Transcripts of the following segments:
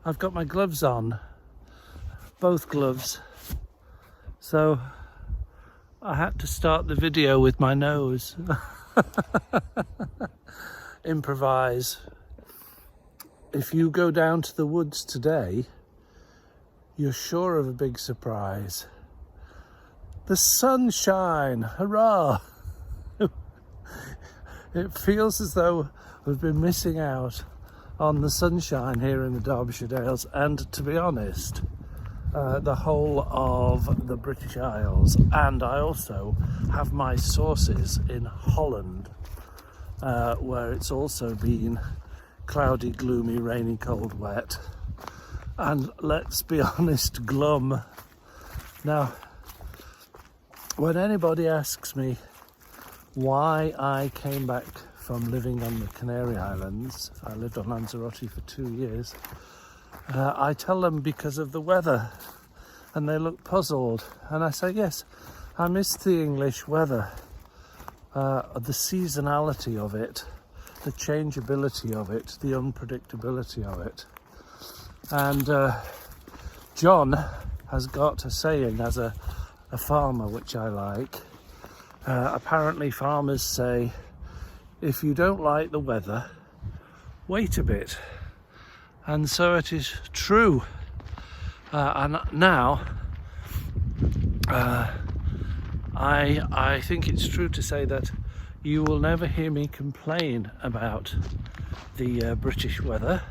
I've got my gloves on, both gloves, so I had to start the video with my nose. Improvise. If you go down to the woods today, you're sure of a big surprise. The sunshine, hurrah! It feels as though we've been missing out on the sunshine here in the Derbyshire Dales, and to be honest, the whole of the British Isles. And I also have my sources in Holland, where it's also been cloudy, gloomy, rainy, cold, wet, and let's be honest, glum. Now, when anybody asks me why I came back from living on the Canary Islands, I lived on Lanzarote for 2 years, I tell them because of the weather, and they look puzzled, and I say, yes, I miss the English weather, the seasonality of it, the changeability of it, the unpredictability of it. And John has got a saying as a farmer, which I like. Apparently farmers say, if you don't like the weather, wait a bit. And so it is true. And now, I think it's true to say that you will never hear me complain about the British weather,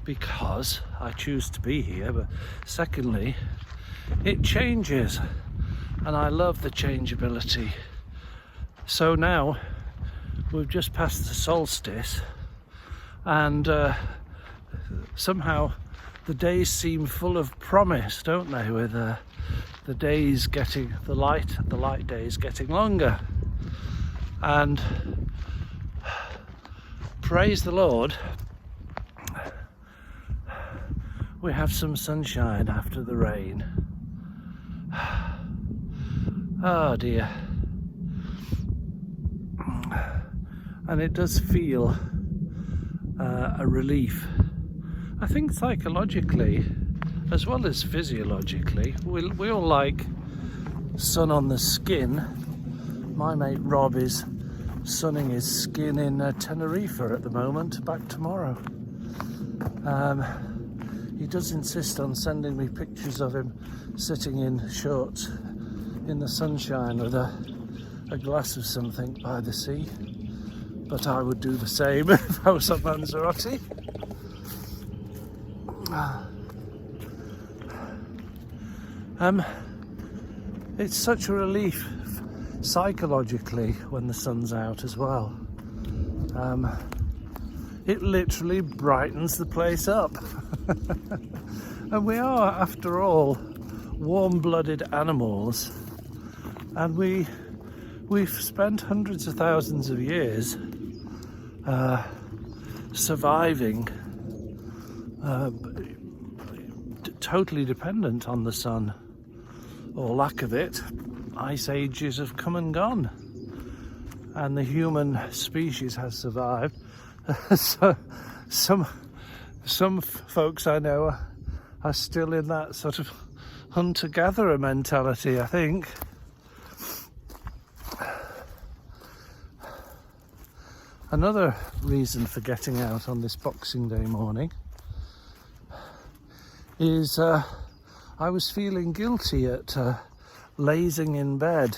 because I choose to be here. But secondly, it changes, and I love the changeability. So now we've just passed the solstice, and somehow the days seem full of promise, don't they, with the days getting, the light days getting longer. And praise the Lord, we have some sunshine after the rain. Oh dear. And it does feel a relief. I think psychologically as well as physiologically. We all like sun on the skin. My mate Rob is sunning his skin in Tenerife at the moment, back tomorrow. He does insist on sending me pictures of him sitting in shorts in the sunshine with a glass of something by the sea. But I would do the same if I was on Lanzarote. It's such a relief psychologically when the sun's out as well. It literally brightens the place up. And we are, after all, warm-blooded animals, and we've spent hundreds of thousands of years surviving, totally dependent on the sun, or lack of it. Ice ages have come and gone, and the human species has survived. So some folks I know are still in that sort of hunter-gatherer mentality, I think. Another reason for getting out on this Boxing Day morning is I was feeling guilty at lazing in bed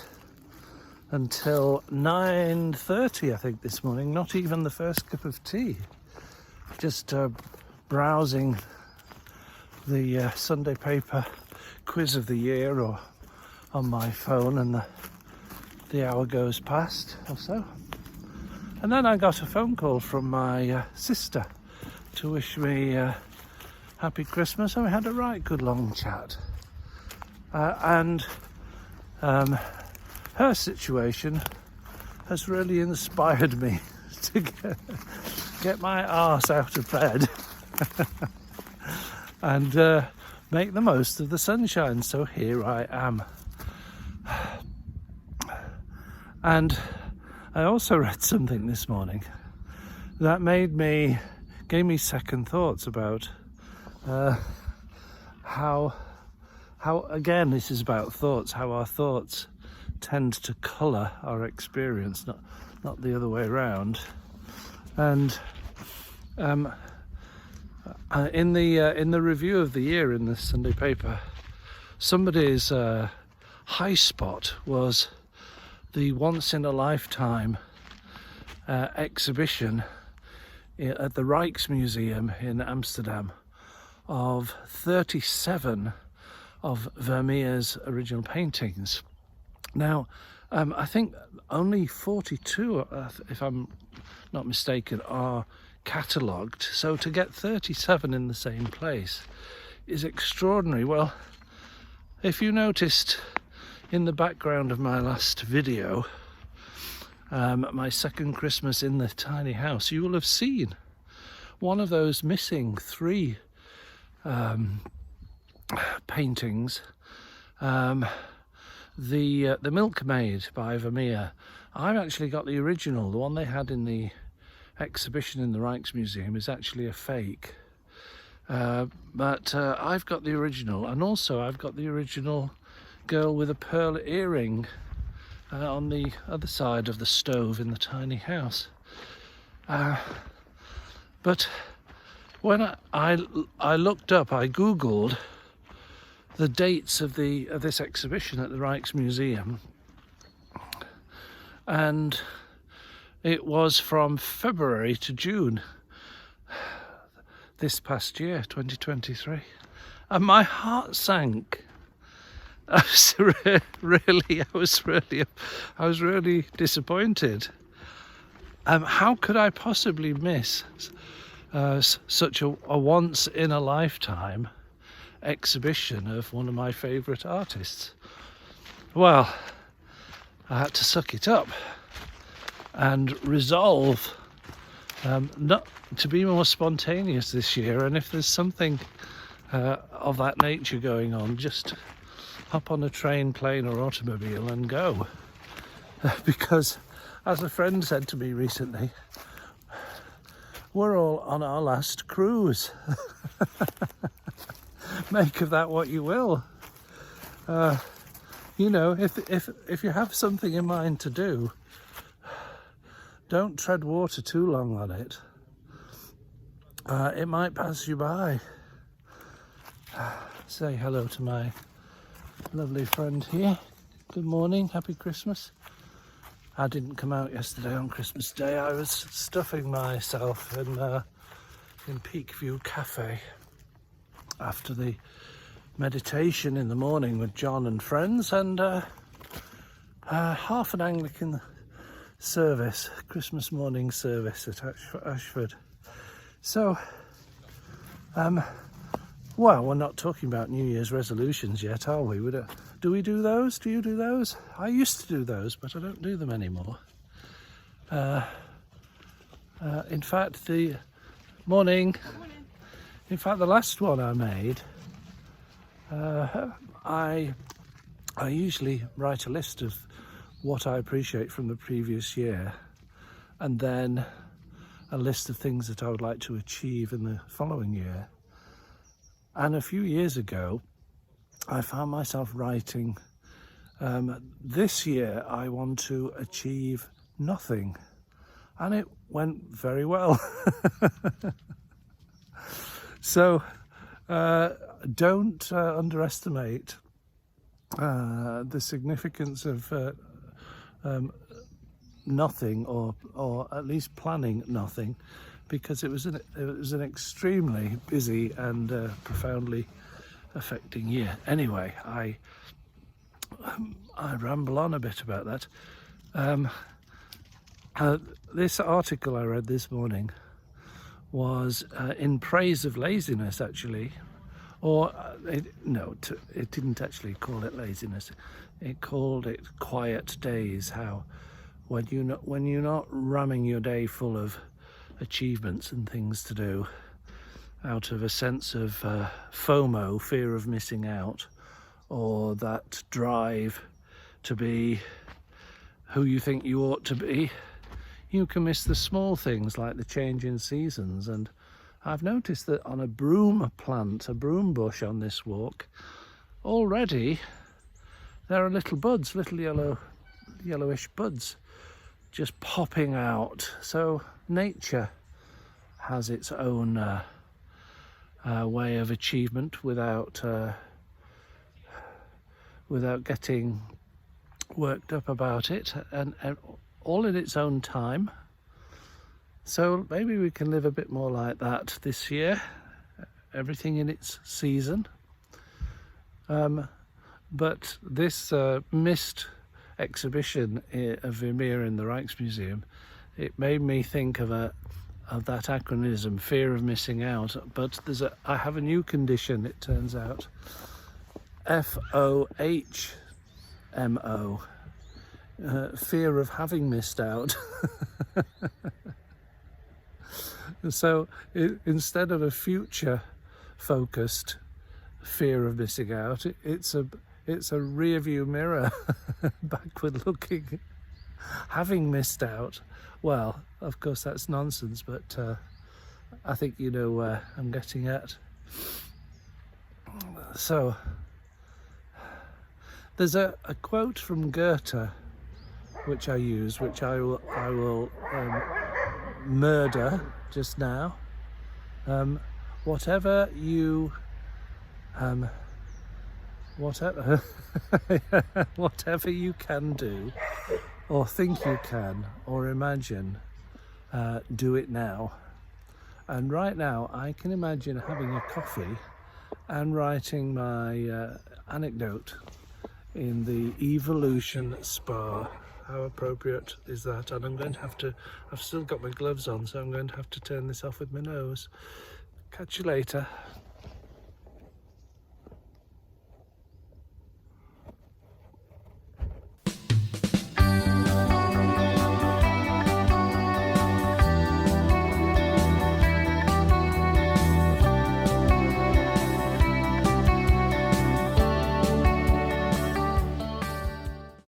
until 9:30, I think, this morning. Not even the first cup of tea. Just browsing the Sunday paper quiz of the year or on my phone, and the hour goes past or so. And then I got a phone call from my sister to wish me happy Christmas, and we had a right good long chat. And her situation has really inspired me to get my arse out of bed and make the most of the sunshine. So here I am. And I also read something this morning that gave me second thoughts about how again, this is about thoughts, how our thoughts tend to colour our experience, not the other way around. And in the review of the year in the Sunday paper, somebody's high spot was the once in a lifetime exhibition at the Rijksmuseum in Amsterdam of 37 of Vermeer's original paintings. Now, I think only 42, if I'm not mistaken, are catalogued. So to get 37 in the same place is extraordinary. Well, if you noticed in the background of my last video, my second Christmas in the tiny house, you will have seen one of those missing 3 paintings. The Milkmaid by Vermeer. I've actually got the original. The one they had in the exhibition in the Rijksmuseum is actually a fake. But I've got the original, and also I've got the original girl with a pearl earring on the other side of the stove in the tiny house. But when I looked up, I googled the dates of this exhibition at the Rijksmuseum, and it was from February to June this past year, 2023, and my heart sank. I was really disappointed. How could I possibly miss such a once in a lifetime exhibition of one of my favourite artists? Well, I had to suck it up and resolve not to be more spontaneous this year, and if there's something of that nature going on, just hop on a train, plane or automobile and go. Because, as a friend said to me recently, we're all on our last cruise. Make of that what you will. You know, if you have something in mind to do, don't tread water too long on it. It might pass you by. Say hello to my lovely friend here. Good morning, happy Christmas. I didn't come out yesterday on Christmas Day. I was stuffing myself in Peakview Cafe after the meditation in the morning with John and friends, and half an Anglican service, Christmas morning service at Ashford. So, well, we're not talking about New Year's resolutions yet, are we? Do we do those? Do you do those? I used to do those, but I don't do them anymore. In fact, the morning. In fact, the last one I made, I usually write a list of what I appreciate from the previous year, and then a list of things that I would like to achieve in the following year. And a few years ago, I found myself writing, this year I want to achieve nothing. And it went very well. So don't underestimate the significance of nothing, or at least planning nothing, because it was an extremely busy and profoundly affecting year. Anyway, I ramble on a bit about that. This article I read this morning was in praise of laziness, actually, or it didn't actually call it laziness. It called it quiet days. How when you're not ramming your day full of achievements and things to do, out of a sense of FOHMO, fear of missing out, or that drive to be who you think you ought to be, you can miss the small things like the change in seasons. And I've noticed that on a broom plant, a broom bush on this walk, already there are little buds, little yellowish buds just popping out. So nature has its own way of achievement without getting worked up about it, and all in its own time. So maybe we can live a bit more like that this year, everything in its season. But this mist exhibition of Vermeer in the Rijksmuseum, it made me think of that acronym, fear of missing out. But I have a new condition, it turns out, FOHMO, fear of having missed out. So instead of a future focused fear of missing out, it's a rear view mirror, backward looking, having missed out. Well, of course that's nonsense, but I think you know where I'm getting at. So there's a quote from Goethe which I use, which I will murder just now. Whatever you whatever you can do, or think you can, or imagine, do it now. And right now I can imagine having a coffee and writing my anecdote in the Evolution Spa. How appropriate is that? And I'm going to have to, I've still got my gloves on, so I'm going to have to turn this off with my nose. Catch you later.